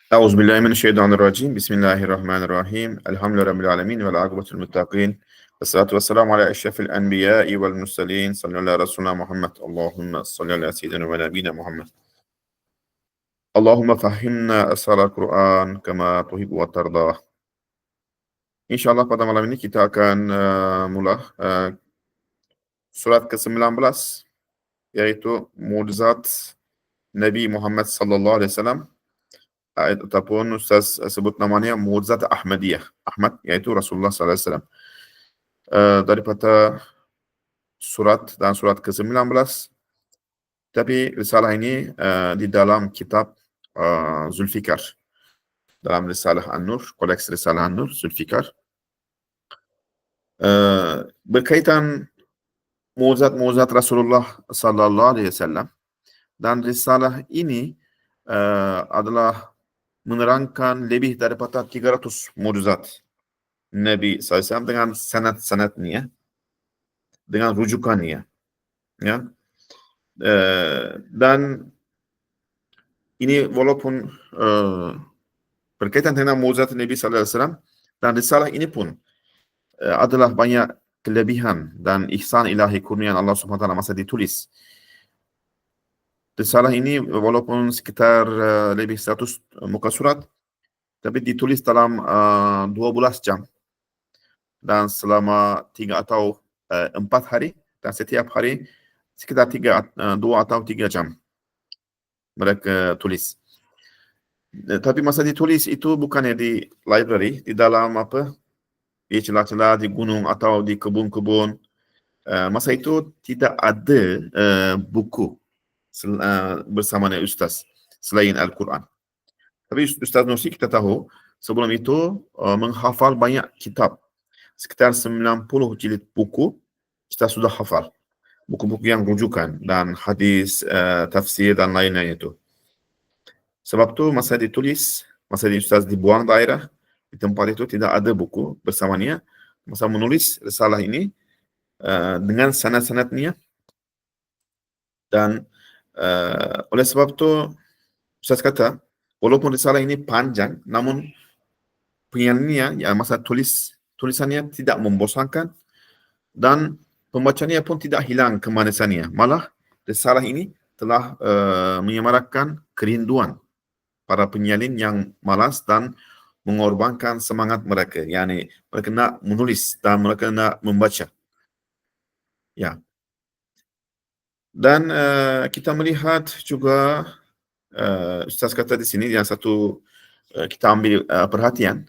A'udzubillahiminasyaitonirrajim. Bismillahirrahmanirrahim. Alhamdulillahirabbil wal 'aqibatul muttaqin. Wassalatu wassalamu ala asyrafil anbiya'i wal mursalin. Sallallahu alaihi wasallam Muhammad. Allahumma shalli ala sayyidina wa nabiyina Muhammad. Allahumma fahimna asal Al-Quran kama tuhibbu wa tardah. InsyaAllah pada malam ini kita akan mula surat ke-19, yaitu Mu'jizat Nabi Muhammad sallallahu alaihi wasallam, ataupun Ustaz sebut namanya Mu'jizat Ahmadiyah. Ahmad yaitu Rasulullah sallallahu alaihi wasallam. Daripada surat ke-19, tapi risalah ini di dalam kitab Zulfikar, dalam risalah An-Nur, koleksi risalah An-Nur, Zulfikar, berkaitan mu'jizat Rasulullah sallallahu alaihi wasallam, dan risalah ini adalah menerangkan lebih daripada 300 mu'jizat Nabi SAW dengan sanad-sanadnya, dengan rujukannya, ya. Dan ini walaupun berkaitan dengan mu'jizat Nabi SAW, dan risalah ini pun adalah banyak kelebihan dan ihsan ilahi kurniaan Allah SWT masa ditulis. Risalah ini walaupun sekitar lebih 100 muka surat, tapi ditulis dalam 12 jam, dan selama 3 atau 4 hari, dan setiap hari sekitar 2 atau 3 jam mereka tulis. Tapi masa ditulis itu bukannya di library, di dalam di celah-celah, di gunung atau di kebun-kebun. Masa itu tidak ada buku bersama dengan Ustaz selain Al-Quran. Tapi Ustaz Nursi kita tahu sebelum itu menghafal banyak kitab, sekitar 90 jilid buku Ustaz sudah hafal, buku-buku yang rujukan dan hadis, tafsir dan lain-lain itu. Sebab tu masa ditulis, masa Ustaz dibuang daerah, di tempat itu tidak ada buku bersamanya. Masa menulis risalah ini dengan sanad-sanadnya, dan oleh sebab tu Ustaz kata, walaupun risalah ini panjang, namun penyalinnya, ya, masa tulisannya tidak membosankan, dan pembacanya pun tidak hilang kemanisannya. Malah risalah ini telah menyemarakkan kerinduan para penyalin yang malas dan mengorbankan semangat mereka. Yani mereka nak menulis dan mereka nak membaca. Ya. Dan kita melihat juga Ustaz kata di sini yang satu kita ambil perhatian,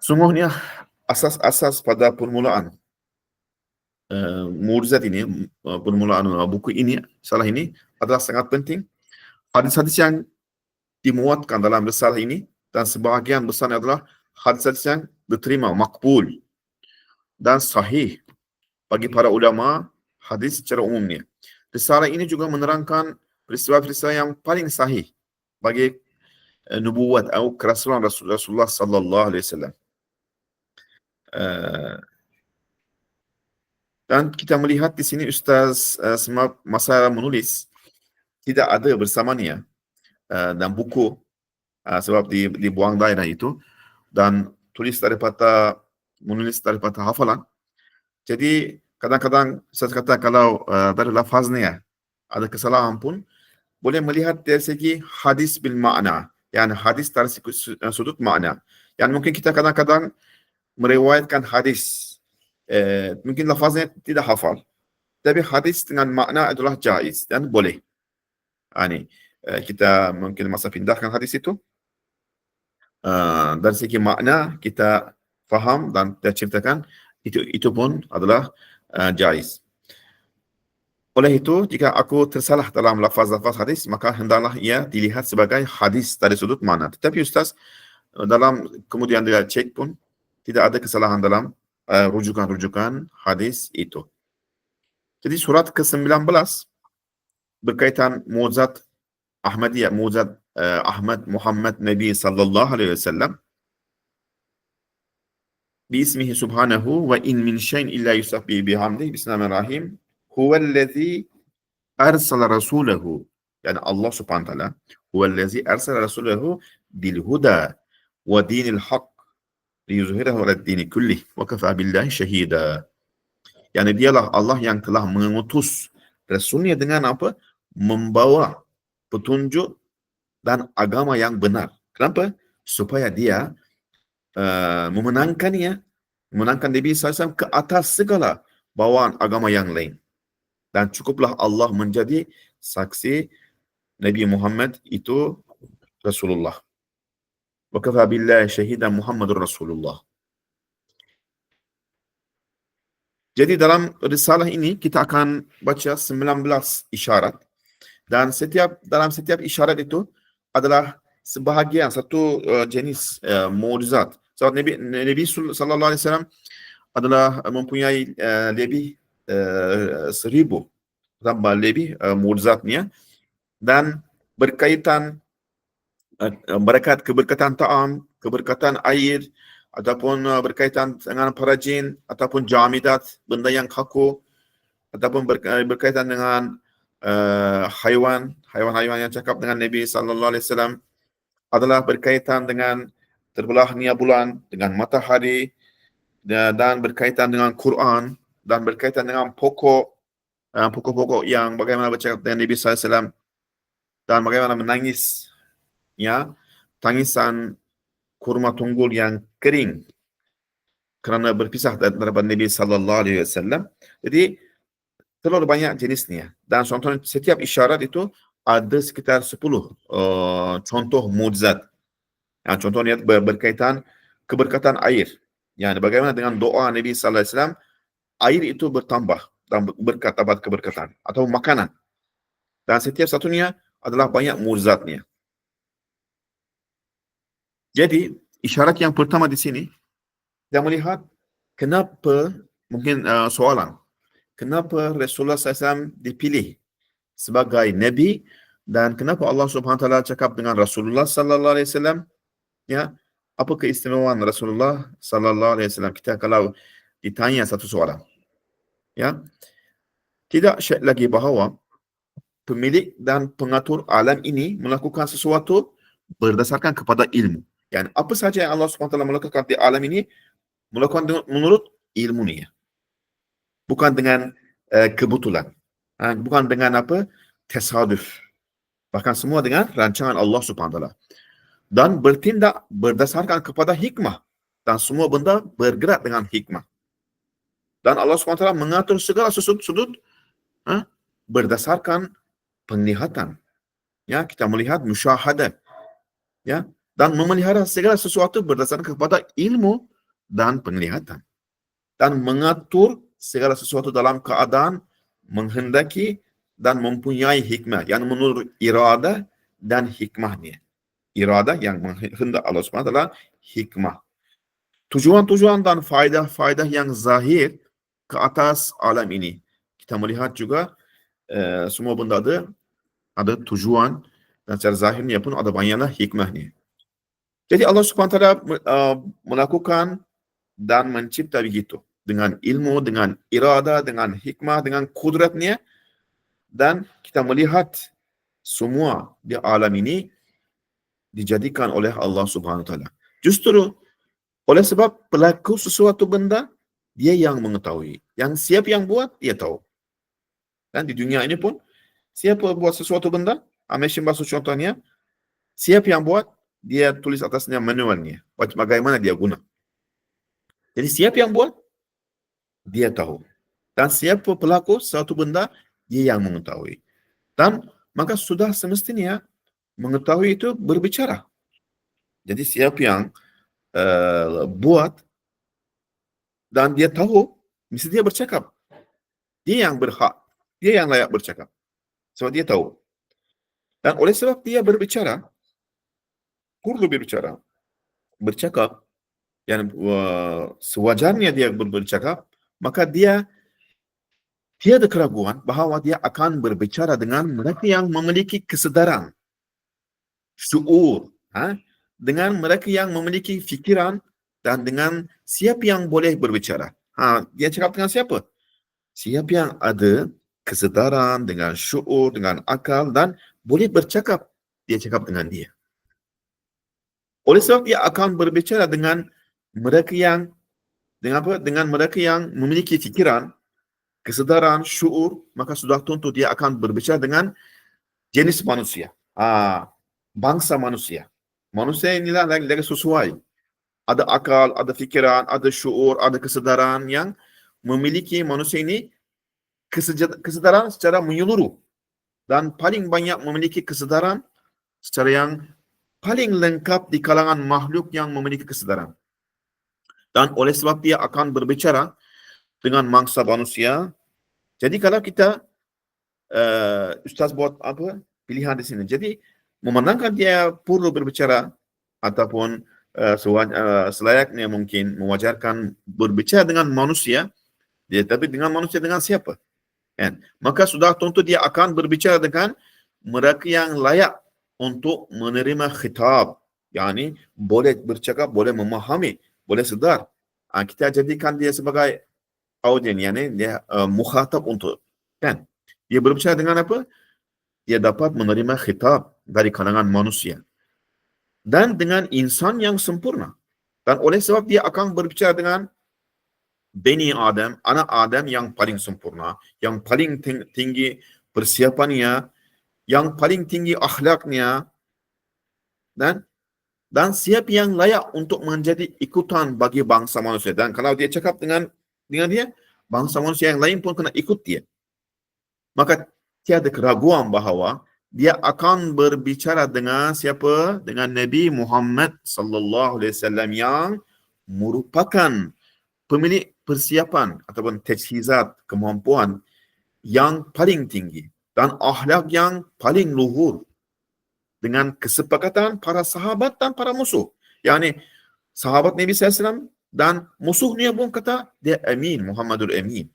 sungguhnya asas-asas pada permulaan mu'jizat ini, permulaan buku ini, salah ini adalah sangat penting. Hadis-hadis yang dimuatkan dalam risalah ini, dan sebahagian besar adalah hadis-hadis yang diterima, makbul dan sahih bagi para ulama hadis secara umumnya. Risalah ini juga menerangkan peristiwa-peristiwa yang paling sahih bagi nubuat atau kerasulan Rasulullah sallallahu alaihi wasallam. Dan kita melihat di sini Ustaz masa menulis tidak ada bersamanya dan buku, sebab dibuang daerah itu, dan menulis daripada hafalan. Jadi kadang-kadang saya kata kalau dari lafaznya ada kesalahan pun, boleh melihat dari segi hadis bil makna, yani hadis dari sudut makna. Yang mungkin kita kadang-kadang meriwayatkan hadis, mungkin lafaznya tidak hafal, tapi hadis dengan makna adalah jaiz dan boleh. Kita mungkin masa pindahkan hadis itu, dari segi makna kita faham dan kita ceritakan, itu pun adalah jaiz. Oleh itu, jika aku tersalah dalam lafaz-lafaz hadis, maka hendaklah ia dilihat sebagai hadis dari sudut makna. Tetapi Ustaz dalam kemudian dia cek pun tidak ada kesalahan dalam rujukan-rujukan hadis itu. Jadi surat ke-19 berkaitan mu'jizat Ahmadiyah, mu'jizat Ahmad Muhammad Nabi sallallahu alaihi wasallam. Bismihi subhanahu wa in min syai'in illa yusabbihu bihamdihi. Bismillahirrahmanirrahim. Huwallazi arsala rasulahu, yani Allah subhanahu wa ta'ala, huwallazi arsala rasulahu bil huda wa dinil haq liyuzhirahu 'ala ad-din kullih wa kafa billahi syahida. Yani dialah Allah yang telah mengutus Rasulnya dengan apa? Membawa petunjuk dan agama yang benar. Kenapa? Supaya dia memenangkannya, memenangkan Nabi SAW ke atas segala bawaan agama yang lain. Dan cukuplah Allah menjadi saksi Nabi Muhammad itu Rasulullah. Wa kafa billahi syahidan Muhammadur Rasulullah. Jadi dalam risalah ini kita akan baca 19 isyarat, dan dalam setiap isyarat itu adalah sebahagian satu jenis mukjizat. Sebab Nabi sallallahu alaihi wasallam adalah mempunyai lebih 1000 tambah lebih mukjizatnya, dan berkaitan keberkatan ta'am, keberkatan air, ataupun berkaitan dengan para jin, ataupun jamidat, benda yang kaku, ataupun berkaitan dengan haiwan-haiwan yang cakap dengan Nabi sallallahu alaihi wasallam, adalah berkaitan dengan terbelahnya bulan, dengan matahari, dan berkaitan dengan Quran, dan berkaitan dengan pokok-pokok yang bagaimana bercakap dengan Nabi sallallahu alaihi wasallam, dan bagaimana menangis, ya, tangisan kurma tunggul yang kering kerana berpisah daripada Nabi sallallahu alaihi wasallam. Jadi terlalu banyak jenisnya, dan contoh setiap isyarat itu ada sekitar 10 contoh mukjizat. Yang contohnya berkaitan keberkatan air. Yang bagaimana dengan doa Nabi sallallahu alaihi wasallam, air itu bertambah dan berkat dapat keberkatan, atau makanan. Dan setiap satunya adalah banyak mukjizatnya. Jadi isyarat yang pertama di sini kita melihat kenapa, mungkin soalan, kenapa Rasulullah SAW dipilih sebagai Nabi, dan kenapa Allah Subhanahu Wa Taala cakap dengan Rasulullah Sallallahu Alaihi Wasallam, ya, apa keistimewaan Rasulullah Sallallahu Alaihi Wasallam? Kita kalau ditanya satu soalan, ya, tidak syak lagi bahawa pemilik dan pengatur alam ini melakukan sesuatu berdasarkan kepada ilmu. Yani apa saja yang Allah Subhanahu Wa Taala melakukan di alam ini, melakukan menurut ilmunya, bukan dengan kebetulan, bukan dengan apa, tasaduf, bahkan semua dengan rancangan Allah Subhanahu Wa Taala, dan bertindak berdasarkan kepada hikmah, dan semua benda bergerak dengan hikmah. Dan Allah Subhanahu Wa Taala mengatur segala sudut berdasarkan penglihatan. Ya, kita melihat musyahadah, ya, dan memelihara segala sesuatu berdasarkan kepada ilmu dan penglihatan, dan mengatur segala sesuatu dalam keadaan menghendaki dan mempunyai hikmah, yang menurut iradah dan hikmahnya. Iradah yang menghendak Allah SWT, hikmah. Tujuan-tujuan dan faedah-faedah yang zahir ke atas alam ini. Kita melihat juga semua benda ada tujuan, dan secara zahirnya pun ada banyaklah hikmahnya. Jadi Allah SWT melakukan dan mencipta begitu, dengan ilmu, dengan irada, dengan hikmah, dengan kudratnya, dan kita melihat semua di alam ini dijadikan oleh Allah Subhanahu Wa Taala. Justru oleh sebab pelaku sesuatu benda, dia yang mengetahui. Yang siapa yang buat, dia tahu. Dan di dunia ini pun, siapa buat sesuatu benda, Mesin Basuh contohnya, siapa yang buat, dia tulis atasnya manualnya, bagaimana dia guna. Jadi siapa yang buat, dia tahu. Dan siapa pelaku suatu benda, dia yang mengetahui. Dan maka sudah semestinya mengetahui itu berbicara. Jadi siapa yang buat dan dia tahu, mesti dia bercakap. Dia yang berhak, dia yang layak bercakap. Sebab dia tahu. Dan oleh sebab dia berbicara, perlu bercakap, yang sewajarnya dia bercakap, maka dia tiada keraguan bahawa dia akan berbicara dengan mereka yang memiliki kesedaran, syuur, dengan mereka yang memiliki fikiran, dan dengan siapa yang boleh berbicara. Dia cakap dengan siapa? Siapa yang ada kesedaran, dengan syuur, dengan akal, dan boleh bercakap, dia cakap dengan dia. Oleh sebab dia akan berbicara dengan mereka yang dengan mereka yang memiliki fikiran, kesedaran, syuur, maka sudah tentu dia akan berbicara dengan jenis manusia. Bangsa manusia. Manusia inilah lagi sesuai. Ada akal, ada fikiran, ada syuur, ada kesedaran yang memiliki manusia ini kesedaran secara menyeluruh dan paling banyak memiliki kesedaran secara yang paling lengkap di kalangan makhluk yang memiliki kesedaran. Dan oleh sebab dia akan berbicara dengan mangsa manusia. Jadi kalau kita Ustaz buat apa pilihan di sini. Jadi memandangkan dia perlu berbicara ataupun selayaknya mungkin mewajarkan berbicara dengan manusia, dia tapi dengan manusia dengan siapa? Kan? Maka sudah tentu dia akan berbicara dengan mereka yang layak untuk menerima khitab. Yani boleh bercakap, boleh memahami, boleh sedar. Kita jadikan dia sebagai audien, yani dia mukhatab untuk, kan? Dia berbicara dengan apa? Dia dapat menerima khitab dari kalangan manusia dan dengan insan yang sempurna. Dan oleh sebab dia akan berbicara dengan Bani Adam, anak Adam yang paling sempurna, yang paling tinggi persiapannya, yang paling tinggi akhlaknya, dan siapa yang layak untuk menjadi ikutan bagi bangsa manusia. Dan kalau dia cakap dengan dia, bangsa manusia yang lain pun kena ikut dia. Maka tiada keraguan bahawa dia akan berbicara dengan siapa? Dengan Nabi Muhammad sallallahu alaihi wasallam yang merupakan pemilik persiapan ataupun tajhizat kemampuan yang paling tinggi dan akhlak yang paling luhur dengan kesepakatan para sahabat dan para musuh. Yani sahabat Nabi SAW dan musuhnya pun kata dia Amin, Muhammadul Amin.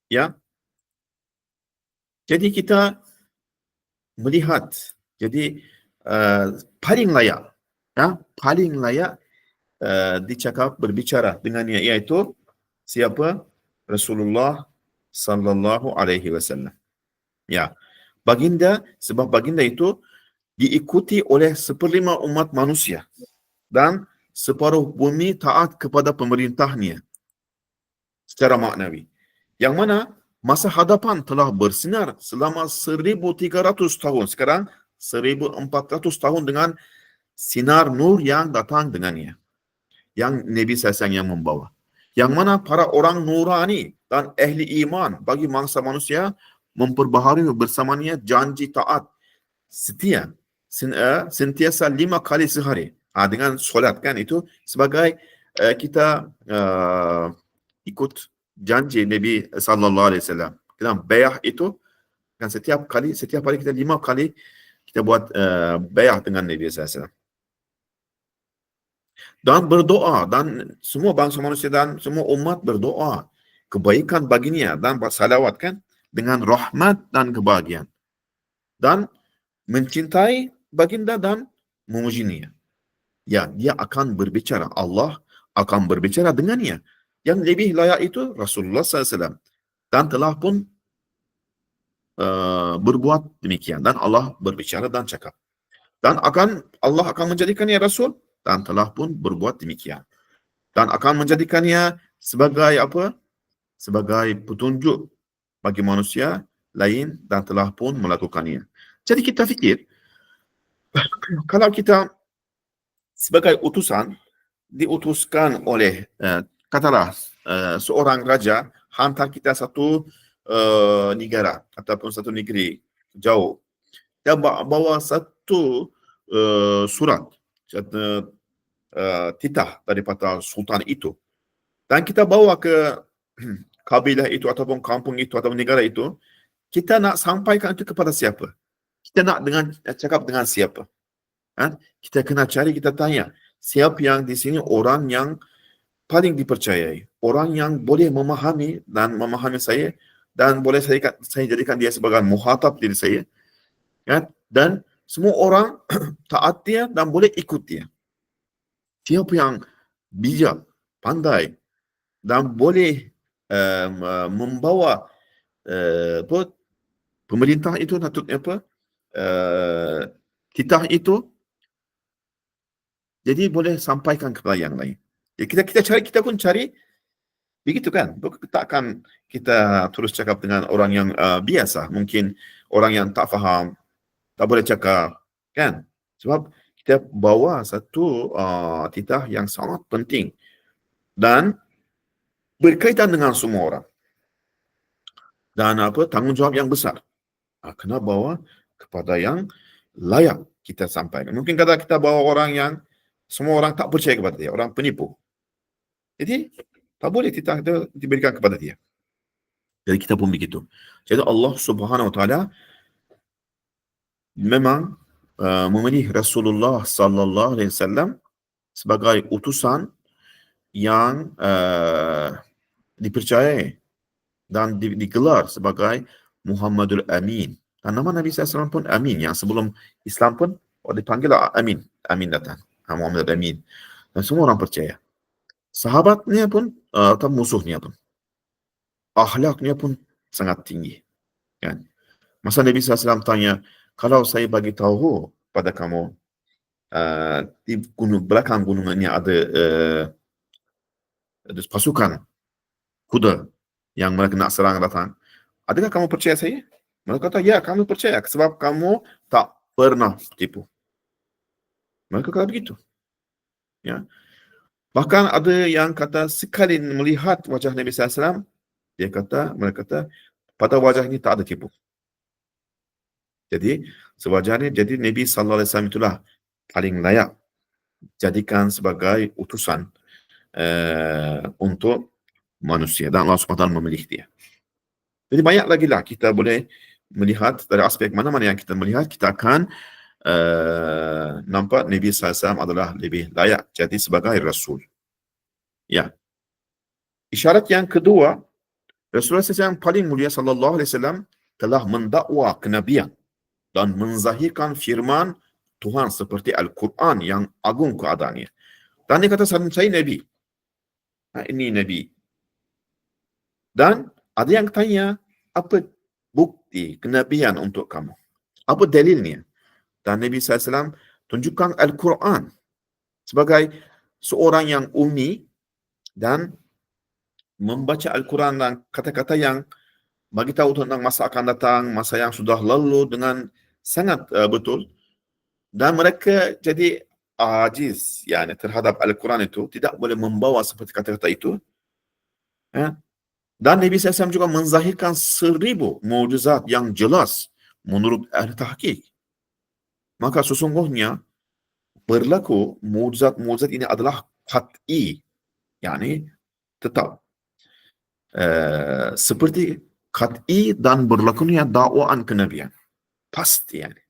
Ya. Jadi kita melihat, jadi paling layak, paling layak dicakap berbicara dengannya iaitu siapa? Rasulullah sallallahu alaihi wasallam. Ya. Baginda, sebab baginda itu diikuti oleh 1/5 umat manusia dan separuh bumi taat kepada pemerintahnya secara maknawi. Yang mana masa hadapan telah bersinar selama 1300 tahun. Sekarang 1400 tahun dengan sinar nur yang datang dengannya. Yang Nabi SAW yang membawa. Yang mana para orang nurani dan ahli iman bagi mangsa manusia memperbaharui bersamanya janji taat setia sentiasa 5 kali sehari. Dengan solat, kan, itu sebagai kita ikut janji Nabi sallallahu alaihi wasallam. Kita bayah itu kan setiap hari kita 5 kali kita buat bayah dengan Nabi sallallahu alaihi wasallam. Dan berdoa, dan semua bangsa manusia dan semua umat berdoa kebaikan baginya dan bersalawat, kan, dengan rahmat dan kebahagiaan. Dan mencintai baginda dan memujinya. Ya, dia akan berbicara. Allah akan berbicara dengannya. Yang lebih layak itu Rasulullah SAW. Dan telah pun berbuat demikian. Dan Allah berbicara dan cakap. Dan Allah akan menjadikannya Rasul. Dan telah pun berbuat demikian. Dan akan menjadikannya sebagai apa? Sebagai petunjuk bagi manusia lain dan telah pun melakukannya. Jadi kita fikir, kalau kita sebagai utusan diutuskan oleh katalah seorang raja hantar kita satu negara ataupun satu negeri jauh, dia bawa satu surat, satu titah daripada sultan itu, dan kita bawa ke kabilah itu ataupun kampung itu atau negara itu, kita nak sampaikan itu kepada siapa? Kita nak cakap dengan siapa? Kita kena cari, kita tanya, siapa yang di sini orang yang paling dipercayai, orang yang boleh memahami saya, dan boleh saya jadikan dia sebagai muhatab diri saya, kan? Dan semua orang taat dia dan boleh ikut dia. Siapa yang bijak, pandai dan boleh membawa pemerintah itu, titah itu Jadi boleh sampaikan kepada yang lain. Jadi kita pun cari begitu kan. Takkan kita terus cakap dengan orang yang biasa, mungkin orang yang tak faham, tak boleh cakap kan. Sebab kita bawa satu titah yang sangat penting dan berkaitan dengan semua orang. Dan tanggungjawab yang besar. Kena bawa kepada yang layak kita sampaikan. Mungkin kata kita bawa orang yang semua orang tak percaya kepada dia, orang penipu. Jadi tak boleh kita diberikan kepada dia. Jadi kita pun begitu. Jadi Allah Subhanahu Wa Taala memang memilih Rasulullah Sallallahu Alaihi Wasallam sebagai utusan yang dipercayai dan digelar sebagai Muhammadul Amin. Dan nama Nabi SAW pun Amin. Yang sebelum Islam pun dipanggil Amin. Amin datang. Muhammad Amin. Dan semua orang percaya. Sahabatnya pun atau musuhnya pun. Akhlaknya pun sangat tinggi. Kan? Masa Nabi SAW tanya, kalau saya bagi tahu pada kamu, di belakang gunungannya ada pasukan kuda yang mereka nak serang datang. Adakah kamu percaya saya? Mereka kata, ya kami percaya sebab kamu tak pernah tipu. Mereka kata begitu. Ya. Bahkan ada yang kata sekali melihat wajah Nabi SAW, mereka kata, pada wajah ini tak ada tipu. Jadi, sewajarnya, jadi Nabi SAW itulah paling layak jadikan sebagai utusan untuk manusia. Dan Allah SWT memilih dia. Jadi banyak lagi lah kita boleh melihat dari aspek mana-mana yang kita melihat, kita akan nampak Nabi SAW adalah lebih layak jadi sebagai Rasul. Ya. Isyarat yang kedua, Rasulullah SAW yang paling mulia Sallallahu Alaihi Wasallam telah mendakwa kenabian dan menzahirkan firman Tuhan seperti Al-Quran yang agung keadaannya. Dan dia kata, saya Nabi. Ini Nabi. Dan ada yang tanya, apa bukti kenabian untuk kamu? Apa dalilnya? Dan Nabi SAW tunjukkan Al-Quran sebagai seorang yang ummi dan membaca Al-Quran dan kata-kata yang bagi tahu tentang masa akan datang, masa yang sudah lalu dengan sangat betul. Dan mereka jadi ajiz yani terhadap Al-Quran itu, tidak boleh membawa seperti kata-kata itu. Dan Nabi SAW juga menzahirkan 1000 mukjizat yang jelas menurut ahli tahqiq. Maka sesungguhnya berlaku mukjizat ini adalah qat'i, yani tetap seperti qat'i dan berlakunya dakwaan kenabian. Pasti yani.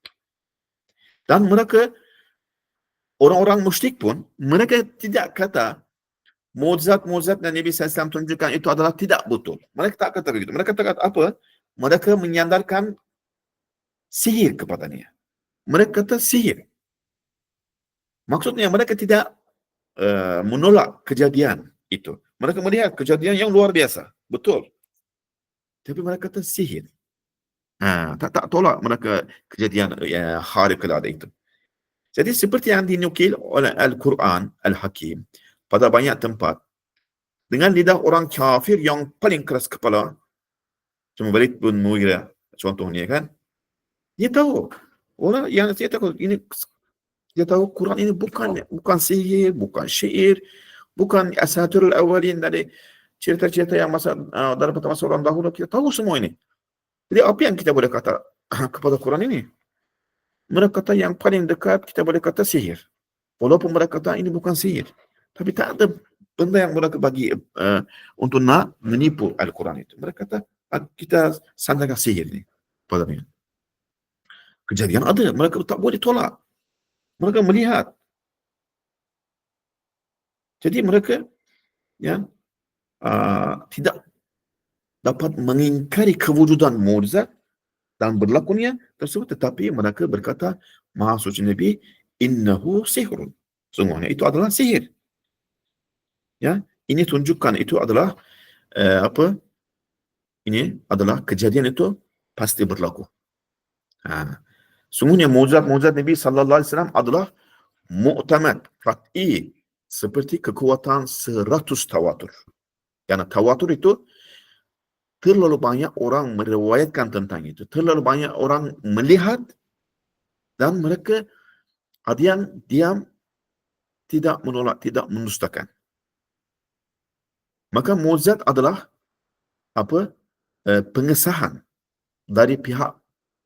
Dan mereka, orang-orang musyrik pun, mereka tidak kata mukjizat yang Nabi SAW tunjukkan itu adalah tidak betul. Mereka tak kata begitu. Mereka kata apa? Mereka menyandarkan sihir kepadanya. Mereka kata sihir. Maksudnya mereka tidak menolak kejadian itu. Mereka melihat kejadian yang luar biasa. Betul. Tapi mereka kata sihir. Tak tolak mereka kejadian khariqah itu. Jadi seperti yang dinukil oleh Al-Quran Al-Hakim pada banyak tempat, dengan lidah orang kafir yang paling keras kepala, cuma Walid bin Mughirah contohnya kan, dia tahu orang yang saya tahu ini, dia tahu Quran ini bukan sihir, bukan syair, bukan asatirul awalin dari cerita-cerita yang daripada masa orang dahulu. Kita tahu semua ini. Jadi apa yang kita boleh kata kepada Quran ini? Mereka kata yang paling dekat kita boleh kata sihir. Walaupun mereka kata ini bukan sihir, tapi tak ada benda yang mereka bagi untuk nak menipu Al-Quran itu. Mereka kata kita sandarkan sihir ni padanya. Kejadian ada, mereka tak boleh tolak. Mereka melihat. Jadi mereka tidak dapat mengingkari kewujudan mukjizat dan berlakunya tersebut, tetapi mereka berkata, Maha Suci Nabi, innahu sihrun. Sungguhnya itu adalah sihir. Ya, ini tunjukkan itu adalah ini adalah kejadian itu pasti berlaku. Sungguhnya mukjizat Nabi sallallahu alaihi wasallam adalah mu'tamad, qat'i, seperti kekuatan 100 tawatur. Karena tawatur itu terlalu banyak orang meriwayatkan tentang itu. Terlalu banyak orang melihat dan mereka ada yang diam, tidak menolak, tidak mendustakan. Maka mukjizat adalah apa? Pengesahan dari pihak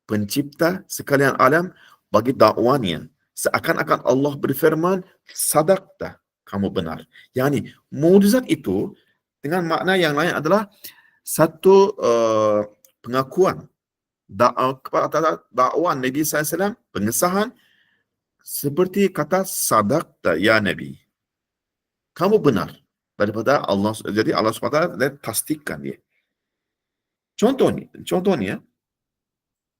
pencipta sekalian alam bagi dakwanya. Seakan-akan Allah berfirman, sadaqta, kamu benar. Yani mukjizat itu dengan makna yang lain adalah satu pengakuan kepada dakwaan Nabi SAW, pengesahan seperti kata sadaqta ya Nabi, kamu benar daripada Allah. Jadi Allah SWT pastikan dia. Contohnya,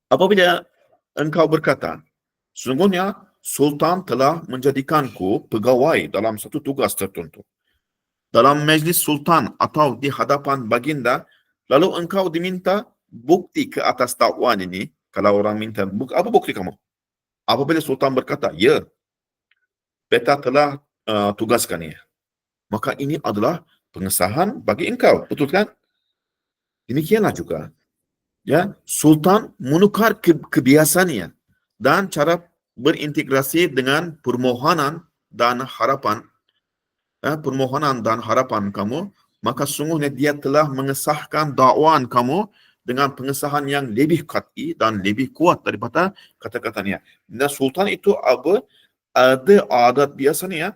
apabila engkau berkata, sesungguhnya Sultan telah menjadikanku pegawai dalam satu tugas tertentu. Dalam majlis Sultan atau di hadapan baginda, lalu engkau diminta bukti ke atas dakwaan ini. Kalau orang minta, apa bukti kamu? Apabila Sultan berkata, ya, beta telah tugaskan ia. Maka ini adalah pengesahan bagi engkau. Betul kan? Demikianlah juga. Ya, Sultan menukar kebiasaannya dan cara berintegrasi dengan permohonan dan harapan kamu, maka sungguhnya dia telah mengesahkan dakwaan kamu dengan pengesahan yang lebih qat'i dan lebih kuat daripada kata-katanya. Dan Sultan itu ada adat biasanya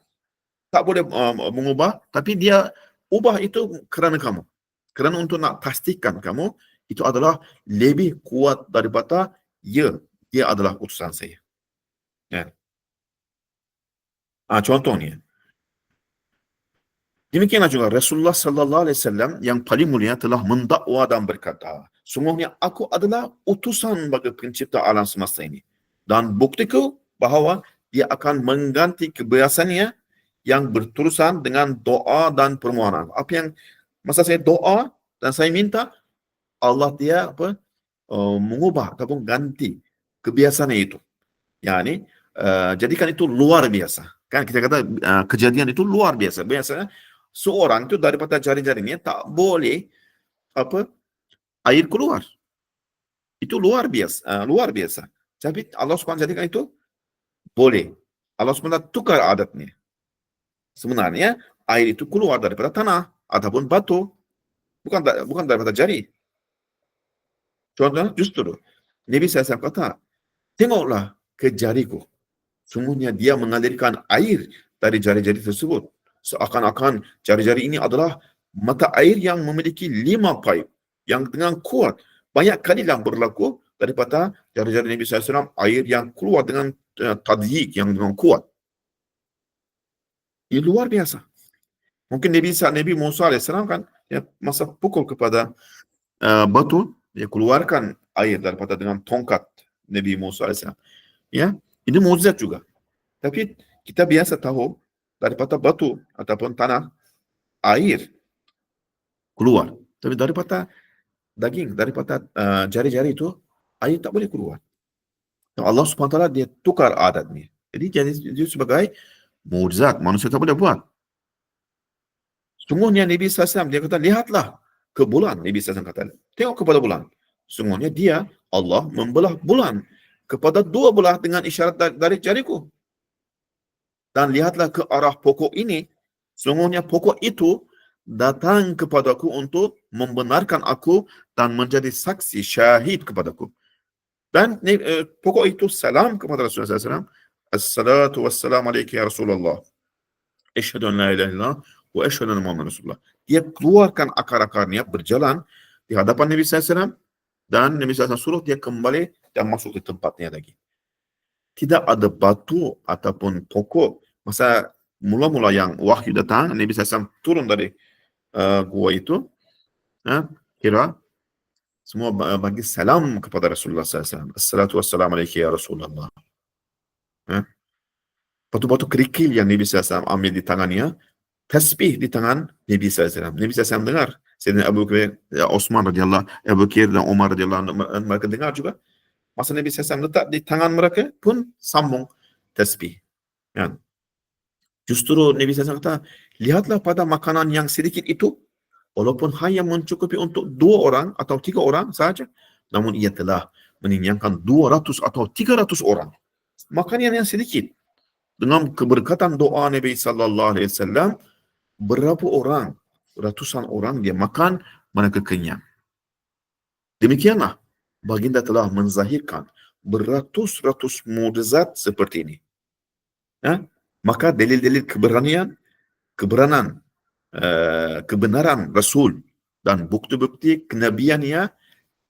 tak boleh mengubah, tapi dia ubah itu kerana kamu. Kerana untuk nak pastikan kamu itu adalah lebih kuat daripada ya, dia adalah utusan saya. Ya. Contohnya, demikianlah juga Rasulullah sallallahu alaihi wasallam yang paling mulia telah mendakwa dan berkata, sungguhnya aku adalah utusan bagi pencipta alam semesta ini. Dan buktiku bahawa dia akan mengganti kebiasaannya yang berterusan dengan doa dan permohonan. Apa yang masa saya doa dan saya minta, Allah dia mengubah ataupun ganti kebiasaan itu. Yani jadikan itu luar biasa. Kan kita kata kejadian itu luar biasa. Biasanya seorang itu daripada jari-jarinya tak boleh air keluar. Itu luar biasa. Tapi Allah SWT jadikan itu boleh. Allah SWT tukar adatnya. Sebenarnya air itu keluar daripada tanah ataupun batu, bukan daripada jari. Contohnya justru Nabi SAW kata, tengoklah ke jariku. Sungguhnya dia mengalirkan air dari jari-jari tersebut. Seakan-akan jari-jari ini adalah mata air yang memiliki 5 paip yang dengan kuat. Banyak kali yang berlaku daripada jari-jari Nabi SAW, air yang keluar dengan tadyik yang dengan kuat. Ini luar biasa. Mungkin Nabi Musa AS kan, ya, masa pukul kepada batu, dia keluarkan air daripada dengan tongkat Nabi Musa AS. Ya, ini mukjizat juga. Tapi kita biasa tahu daripada batu ataupun tanah air keluar. Tapi daripada daging, daripada jari-jari itu air tak boleh keluar. Allah SWT dia tukar adatnya. Jadi dia sebagai mukjizat, manusia tak boleh buat. Sungguhnya Nabi SAW dia kata, lihatlah ke bulan. Nabi SAW kata, tengok kepada bulan. Sungguhnya dia, Allah membelah bulan kepada 2 belah dengan isyarat dari jariku. Dan lihatlah ke arah pokok ini. Sungguhnya pokok itu datang kepadaku untuk membenarkan aku dan menjadi saksi syahid kepadaku. Dan pokok itu salam kepada Rasulullah SAW. Assalatu wassalamu alaikum ya Rasulullah. Asyhadu an la ilaha illallah wa asyhadu anna Muhammadar Rasulullah. Dia keluarkan akar-akarnya berjalan di hadapan Nabi SAW dan Nabi SAW suruh dia kembali dan masuk ke tempatnya lagi. Tidak ada batu ataupun pokok. Masa mula-mula yang wahyu datang, Nabi SAW turun dari gua itu, kira semua bagi salam kepada Rasulullah SAW. Assalatu wassalamu alaikum ya Rasulullah. Batu-batu kerikil yang Nabi SAW ambil di tangannya, tasbih di tangan Nabi SAW. Nabi SAW dengar. Sayyidina Abu Bakar, Osman radhiyallahu, Abu Bakar dan Umar radhiyallahu, mereka dengar juga. Masa Nabi SAW letak di tangan mereka pun sambung tasbih. Ya. Justru Nabi SAW kata, lihatlah pada makanan yang sedikit itu, walaupun hanya mencukupi untuk 2 orang atau 3 orang saja, namun ia telah mengenyangkan 200 atau 300 orang. Makanan yang sedikit. Dengan keberkatan doa Nabi SAW, berapa orang, ratusan orang dia makan, mereka kenyang. Demikianlah, baginda telah menzahirkan beratus-ratus mukjizat seperti ini. Ya? Maka dalil-dalil kebenaran kebenaran Rasul dan bukti-bukti kenabiannya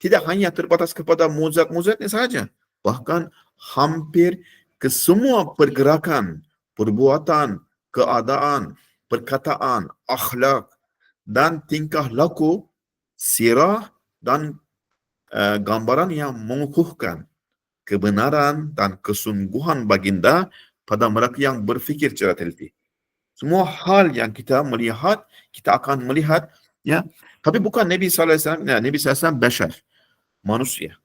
tidak hanya terbatas kepada mukjizat-mukjizatnya saja, bahkan hampir ke semua pergerakan, perbuatan, keadaan, perkataan, akhlak dan tingkah laku, sirah dan gambaran yang mengukuhkan kebenaran dan kesungguhan baginda pada mereka yang berfikir secara teliti. Semua hal yang kita melihat, kita akan melihat, ya. Tapi bukan Nabi SAW, ya, Nabi SAW bashar, manusia.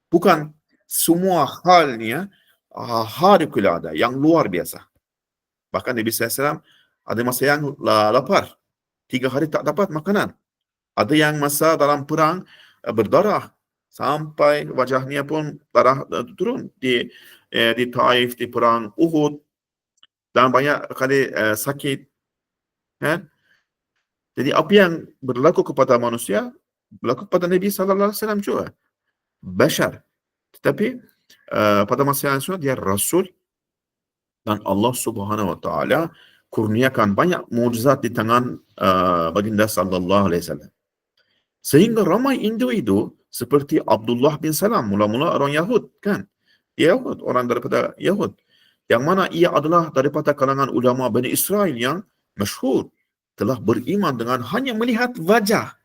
Bukan semua halnya harikulada, yang luar biasa. Bahkan Nabi SAW ada masa yang lapar, 3 hari tak dapat makanan. Ada yang masa dalam perang berdarah, sampai wajahnya pun darah turun di Taif, di perang Uhud, dan banyak kali sakit. Kan? Jadi apa yang berlaku kepada manusia, berlaku kepada Nabi SAW juga. Bashar. Tetapi pada masa yang sama dia Rasul, dan Allah Subhanahu Wa Taala kurniakan banyak mukjizat di tangan baginda sallallahu alaihi wasallam. Sehingga ramai individu seperti Abdullah bin Salam, mula-mula orang Yahud, kan? Yahud, orang daripada Yahud. Yang mana ia adalah daripada kalangan ulama Bani Israel yang masyhur, telah beriman dengan hanya melihat wajah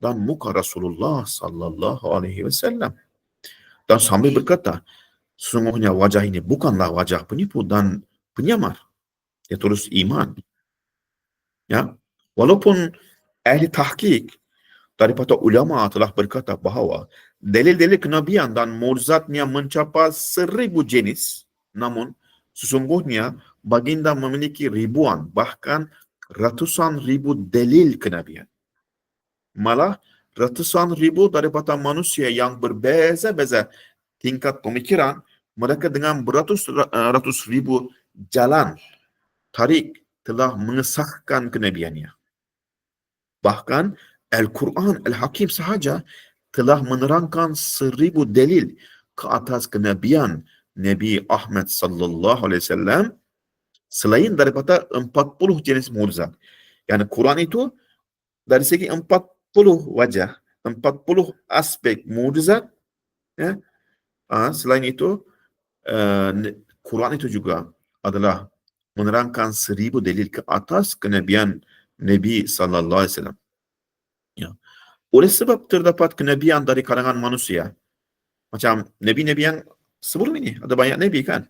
dan muka Rasulullah sallallahu alaihi wasallam. Dan sambil berkata, sesungguhnya wajah ini bukanlah wajah penipu dan penyamar. Dia terus iman. Ya, walaupun ahli tahqiq daripada ulama telah berkata bahawa dalil-dalil kenabian dan mukjizatnya mencapai 1000 jenis, namun sesungguhnya baginda memiliki ribuan, bahkan ratusan ribu dalil kenabian. Malah ratusan ribu daripada manusia yang berbeza-beza tingkat pemikiran, mereka dengan beratus ribu jalan tarik telah mengesahkan kenabiannya. Bahkan Al-Quran Al-Hakim sahaja telah menerangkan 1000 dalil ke atas kenabian Nabi Ahmad sallallahu alaihi wasallam, selain daripada 40 jenis mukjizat. Yang Quran itu dari segi 40 wajah, 40 aspek mukjizat, ya. Selain itu Quran itu juga adalah menerangkan 1000 dalil ke atas kenabian Nabi sallallahu alaihi wasallam. Ya. Oleh sebab terdapat kenabian dari kalangan manusia, macam nabi-nabi yang sebelum ini, ada banyak nabi kan,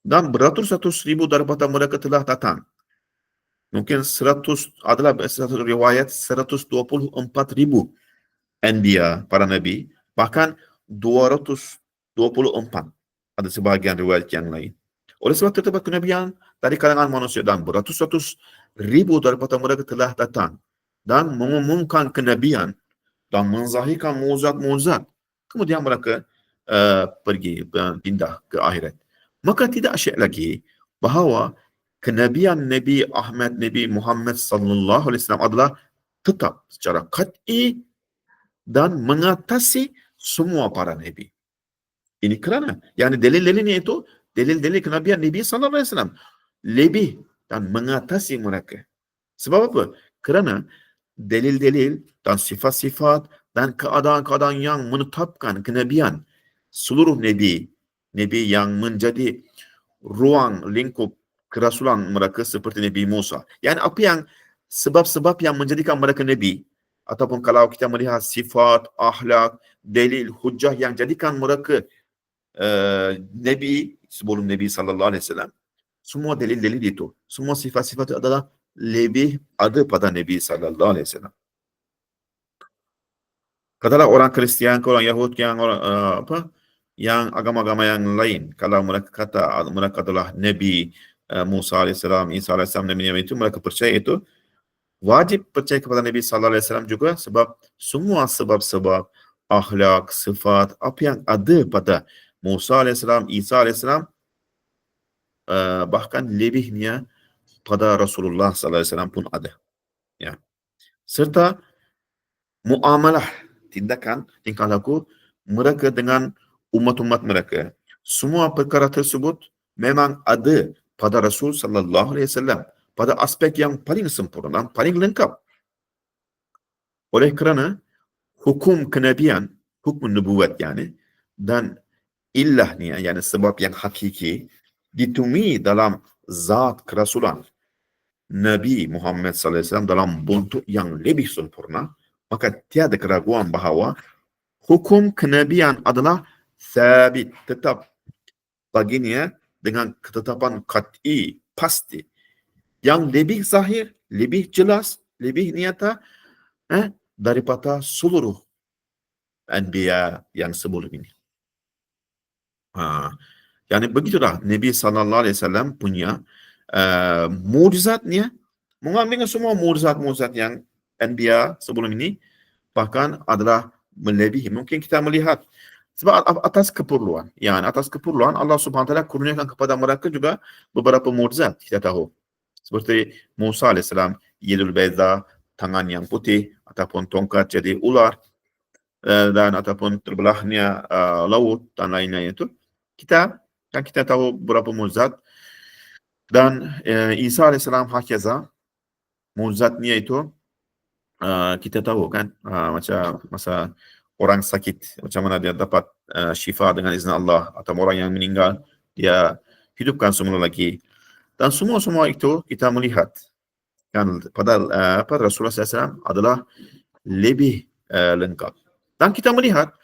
dan beratus-ratus ribu daripada mereka telah datang. Mungkin 100, adalah satu riwayat 124,000 anbiya, para nabi, bahkan 224 ada sebahagian riwayat yang lain. Oleh sebab terdapat kenabian dari kalangan manusia dan beratus-ratus ribu daripada mereka telah datang dan mengumumkan kenabian dan menzahirkan mukjizat-mukjizat. Kemudian mereka pergi pindah ke akhirat. Maka tidak syak lagi bahawa kenabian Nabi Ahmad, Nabi Muhammad sallallahu alaihi wasallam adalah tetap secara qat'i dan mengatasi semua para nabi. Ini kerana yang dalil-dalilnya itu dalil-dalil kenabian Nabi sallallahu alaihi wasallam lebih dan mengatasi mereka. Sebab apa? Kerana dalil-dalil dan sifat-sifat dan keadaan-keadaan yang menetapkan kenabian seluruh nabi, nabi yang menjadi ruang lingkup kerasulan mereka seperti Nabi Musa. Yang apa yang sebab-sebab yang menjadikan mereka nabi, ataupun kalau kita melihat sifat, akhlak, dalil, hujah yang jadikan mereka nabi sebelum Nabi sallallahu alaihi wasallam, semua dalil-dalil itu, semua sifat-sifat itu adalah lebih ada pada Nabi sallallahu alaihi wasallam. Katalah orang Kristian, orang Yahud, yang orang yang agama-agama yang lain, kalau mereka kata mereka adalah nabi Musa alaihissalam, Isa alaihissalam dan Maryam itu, mereka percaya itu wajib percaya kepada Nabi sallallahu alaihi wasallam juga, sebab semua sebab-sebab akhlak, sifat apa yang ada pada Musa alaihissalam, Isa alaihissalam, bahkan lebihnya pada Rasulullah sallallahu alaihi wasallam pun ada. Ya. Serta muamalah, tindakan, tingkah laku mereka dengan umat-umat mereka. Semua perkara tersebut memang ada pada Rasul sallallahu alaihi wasallam pada aspek yang paling sempurna, paling lengkap. Oleh kerana hukum kenabian, hukum nubuat yani, dan illah ni, yani sebab yang hakiki, ditemui dalam zat kerasulan Nabi Muhammad sallallahu alaihi wasallam dalam bentuk yang lebih sempurna, maka tiada keraguan bahawa hukum kenabian adalah sabit, tetap baginya dengan ketetapan qat'i, pasti, yang lebih zahir, lebih jelas, lebih nyata daripada seluruh anbiya yang sebelum ini. Yani begitulah Nabi sallallahu alaihi wasallam punya mukjizatnya mengambil semua mukjizat-mukjizat yang anbiya sebelum ini, bahkan adalah melebihi. Mungkin kita melihat sebab atas keperluan, yani atas keperluan Allah Subhanahu wa taala kurniakan kepada mereka juga beberapa mukjizat, kita tahu. Seperti Musa alaihissalam, Yadul Bayda, tangan yang putih, ataupun tongkat jadi ular, dan ataupun terbelahnya laut dan lain-lain itu. Kita tahu beberapa mukjizat. Dan Isa alaihissalam hakeza, mukjizatnya itu kita tahu kan, macam masa orang sakit, macam mana dia dapat syifa dengan izin Allah, atau orang yang meninggal dia hidupkan semula lagi. Dan semua itu kita melihat kan pada Rasulullah SAW adalah lebih lengkap. Dan kita melihat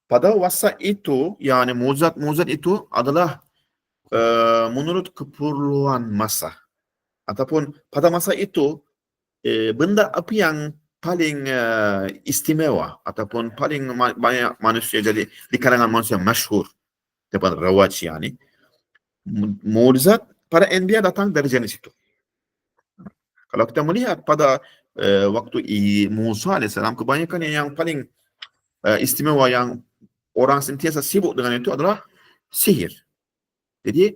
pada masa itu, yani mukjizat itu adalah menurut keperluan masa, ataupun pada masa itu benda apa yang paling istimewa ataupun paling banyak manusia jadi di kalangan manusia masyhur dapat rawaj, yani mukjizat para anbiya datang dari jenis itu. Kalau kita melihat pada waktu Musa alaihissalam, kebanyakan yang paling istimewa yang orang sentiasa sibuk dengan itu adalah sihir. Jadi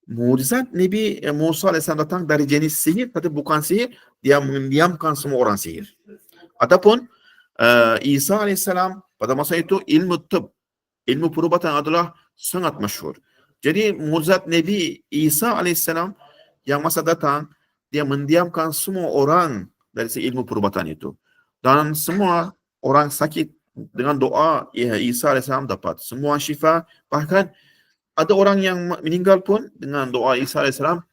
mukjizat Nabi Musa alaihissalam datang dari jenis sihir, tapi bukan sihir, dia mendiamkan semua orang sihir. Ataupun Isa alaihissalam pada masa itu ilmu tib, ilmu perubatan adalah sangat masyhur. Jadi mukjizat Nabi Isa alaihissalam yang masa datang, dia mendiamkan semua orang dari ilmu perubatan itu. Dan semua orang sakit dengan doa Isa alaihissalam dapat semua syifa. Bahkan ada orang yang meninggal pun dengan doa Isa alaihissalam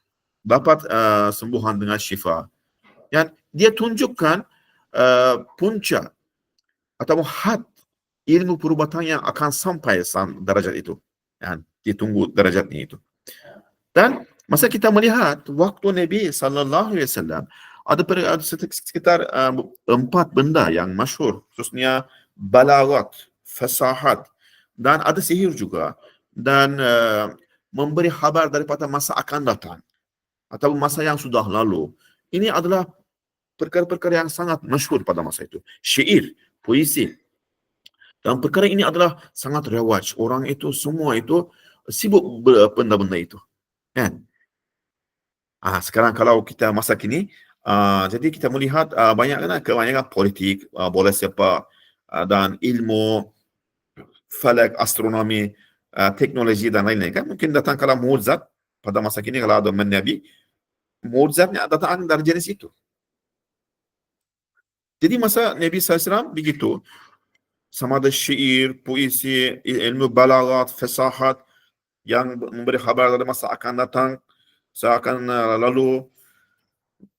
dapat sembuhan dengan syifa. Yang dia tunjukkan puncak atau had ilmu perubatan yang akan sampai derajat itu. Yang ditunggu derajatnya itu. Dan masa kita melihat waktu Nabi sallallahu alaihi wasallam ada sekitar 4 benda yang masyhur, khususnya balagat, fasahat, dan ada sihir juga, dan memberi khabar daripada masa akan datang atau masa yang sudah lalu. Ini adalah perkara-perkara yang sangat masyhur pada masa itu. Syair, puisi. Dan perkara ini adalah sangat rawaj. Orang itu semua itu sibuk benda-benda itu. Kan? Sekarang kalau kita masa kini, jadi kita melihat kebanyakan politik, bola sepak, dan ilmu falak, astronomi, teknologi dan lain-lain. Kan mungkin datang kalau mukjizat pada masa kini, kalau ada Nabi, mukjizatnya datang dari jenis itu. Jadi masa Nabi SAW begitu, sama ada syair, puisi, ilmu balagat, fasahat, yang memberi khabar dari masa akan datang, seakan lalu,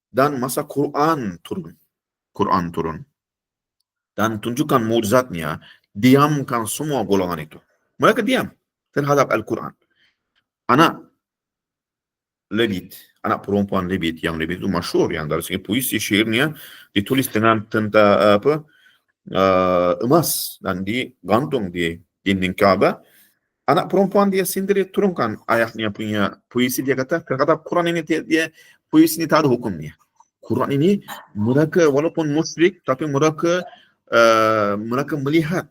dan masa Quran turun dan tunjukkan mukjizatnya, diamkan semua golongan itu. Mereka diam terhadap Al-Quran. Anak perempuan Lebit, yang Lebit itu masyhur, yang dari segi puisi syairnya ditulis dengan emas dan digantung di dinding Kaabah. Anak perempuan dia sendiri turunkan ayahnya punya puisi, dia kata Quran ini dia puisi ini tak ada hukumnya. Quran ini mereka walaupun musyrik tapi mereka melihat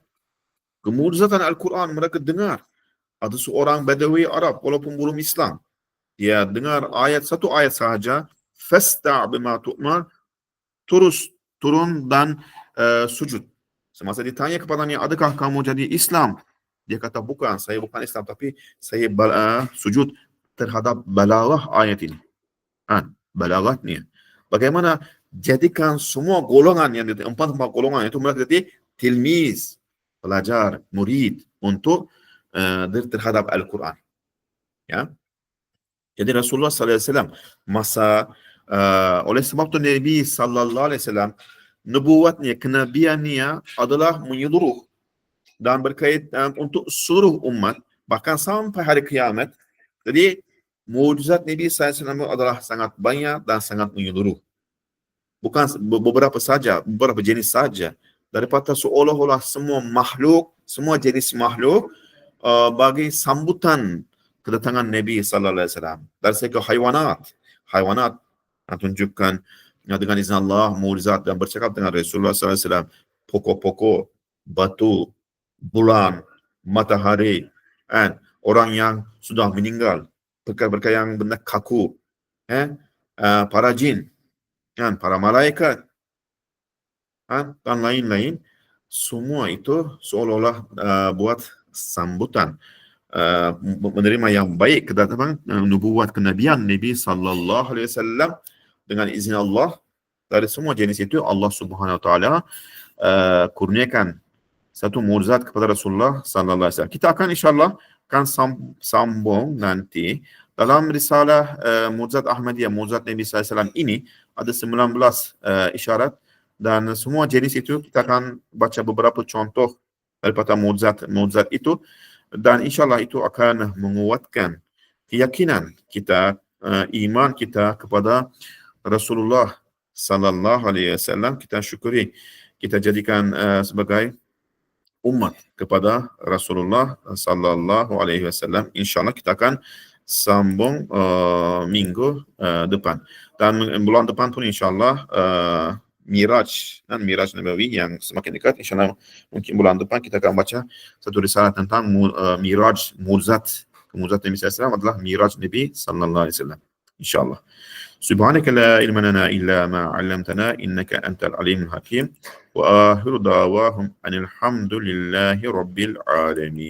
kemujizatan Al-Quran, mereka dengar. Ada seorang Badawi Arab walaupun belum Islam, dia dengar satu ayat sahaja, fasta' bima tu'mar, terus turun dan sujud. Semasa ditanya kepadanya, adakah kamu jadi Islam? Dia kata, bukan, saya bukan Islam, tapi saya sujud terhadap balaghah ayat ini. Balaghahnya. Bagaimana jadikan semua golongan yang empat golongan itu mereka jadi tilmiz, pelajar, murid untuk terhadap Al-Quran. Ya. Jadi Rasulullah SAW masa oleh sebab itu Nabi SAW nubuatnya, kenabiannya adalah menyeluruh dan berkaitan untuk seluruh umat, bahkan sampai hari kiamat. Jadi mukjizat Nabi SAW adalah sangat banyak dan sangat menyeluruh. Bukan beberapa saja, beberapa jenis saja. Daripada seolah-olah semua makhluk, semua jenis makhluk bagi sambutan kedatangan Nabi sallallahu alaihi wasallam. Dari segi haywanat tunjukkan dengan izin Allah mukjizat dan bercakap dengan Rasulullah sallallahu alaihi wasallam. Pokok-pokok, batu, bulan, matahari, orang yang sudah meninggal, perkara-perkara yang benda kaku, para jin, para malaikat, dan lain-lain, semua itu seolah-olah buat sambutan, menerima yang baik kedatangan nubuat kenabian Nabi sallallahu alaihi wasallam dengan izin Allah. Dari semua jenis itu Allah Subhanahu wa taala kurniakan satu mukjizat kepada Rasulullah sallallahu alaihi wasallam. Kita akan insyaallah sambung nanti dalam risalah mukjizat Ahmadiyah, mukjizat Nabi sallallahu alaihi wasallam ini ada 19 isyarat, dan semua jenis itu kita akan baca beberapa contoh daripada mukjizat itu, dan insyaallah itu akan menguatkan keyakinan kita, iman kita kepada Rasulullah sallallahu alaihi wasallam. Kita syukuri, kita jadikan sebagai umat kepada Rasulullah sallallahu alaihi wasallam. Insyaallah kita akan sambung minggu depan, dan bulan depan pun insyaallah Miraj Nabawi yang semakin dekat. InsyaAllah mungkin bulan depan kita akan baca satu risalah tentang Miraj, mukjizat Nabi SAW adalah Miraj Nabi sallallahu alaihi wasallam. InsyaAllah. Subhanaka la ilma lana illa ma 'allamtana innaka antal alimul hakim wa akhiru da'wahum anil hamdulillahi rabbil alamin.